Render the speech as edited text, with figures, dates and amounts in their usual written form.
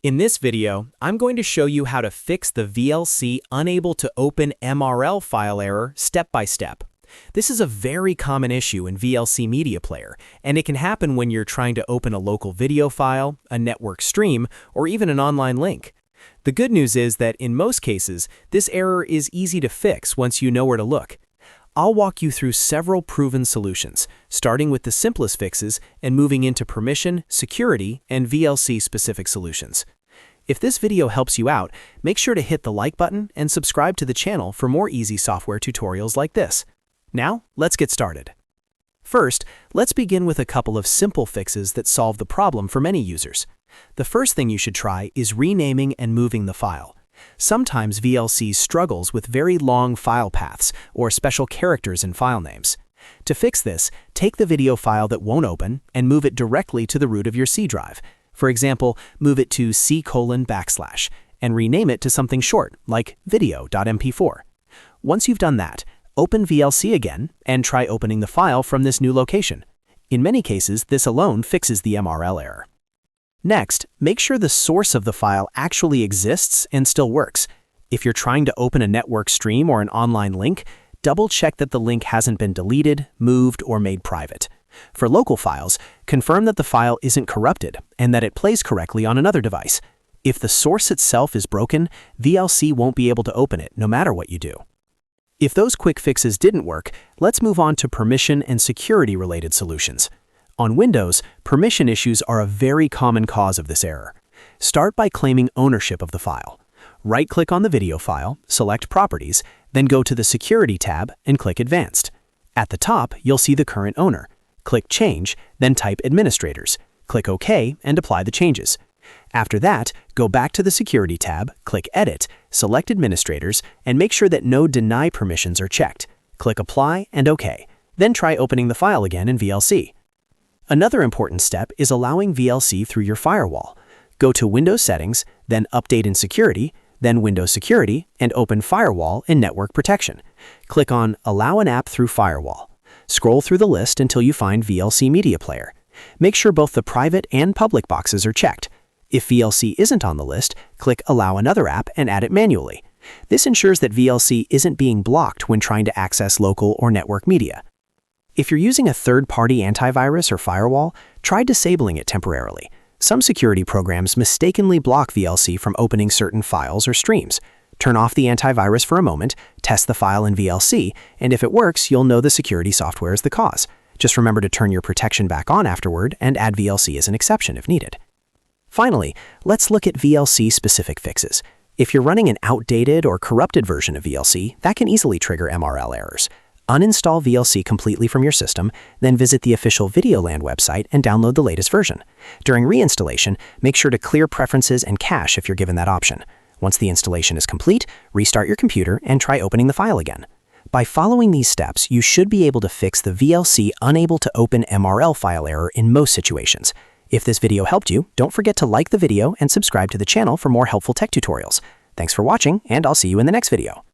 In this video, I'm going to show you how to fix the VLC unable to open MRL file error step by step. This is a very common issue in VLC Media Player, and it can happen when you're trying to open a local video file, a network stream, or even an online link. The good news is that in most cases, this error is easy to fix once you know where to look. I'll walk you through several proven solutions, starting with the simplest fixes and moving into permission, security, and VLC-specific solutions. If this video helps you out, make sure to hit the like button and subscribe to the channel for more easy software tutorials like this. Now, let's get started. First, let's begin with a couple of simple fixes that solve the problem for many users. The first thing you should try is renaming and moving the file. Sometimes VLC struggles with very long file paths or special characters in file names. To fix this, take the video file that won't open and move it directly to the root of your C drive. For example, move it to C:/ and rename it to something short, like video.mp4. Once you've done that, open VLC again and try opening the file from this new location. In many cases, this alone fixes the MRL error. Next, make sure the source of the file actually exists and still works. If you're trying to open a network stream or an online link, double-check that the link hasn't been deleted, moved, or made private. For local files, confirm that the file isn't corrupted and that it plays correctly on another device. If the source itself is broken, VLC won't be able to open it no matter what you do. If those quick fixes didn't work, let's move on to permission and security-related solutions. On Windows, permission issues are a very common cause of this error. Start by claiming ownership of the file. Right-click on the video file, select Properties, then go to the Security tab and click Advanced. At the top, you'll see the current owner. Click Change, then type Administrators. Click OK and apply the changes. After that, go back to the Security tab, click Edit, select Administrators, and make sure that no Deny permissions are checked. Click Apply and OK. Then try opening the file again in VLC. Another important step is allowing VLC through your firewall. Go to Windows Settings, then Update in Security, then Windows Security, and open Firewall in Network Protection. Click on Allow an app through Firewall. Scroll through the list until you find VLC Media Player. Make sure both the private and public boxes are checked. If VLC isn't on the list, click Allow another app and add it manually. This ensures that VLC isn't being blocked when trying to access local or network media. If you're using a third-party antivirus or firewall, try disabling it temporarily. Some security programs mistakenly block VLC from opening certain files or streams. Turn off the antivirus for a moment, test the file in VLC, and if it works, you'll know the security software is the cause. Just remember to turn your protection back on afterward and add VLC as an exception if needed. Finally, let's look at VLC-specific fixes. If you're running an outdated or corrupted version of VLC, that can easily trigger MRL errors. Uninstall VLC completely from your system, then visit the official Videoland website and download the latest version. During reinstallation, make sure to clear preferences and cache if you're given that option. Once the installation is complete, restart your computer and try opening the file again. By following these steps, you should be able to fix the VLC unable to open MRL file error in most situations. If this video helped you, don't forget to like the video and subscribe to the channel for more helpful tech tutorials. Thanks for watching, and I'll see you in the next video.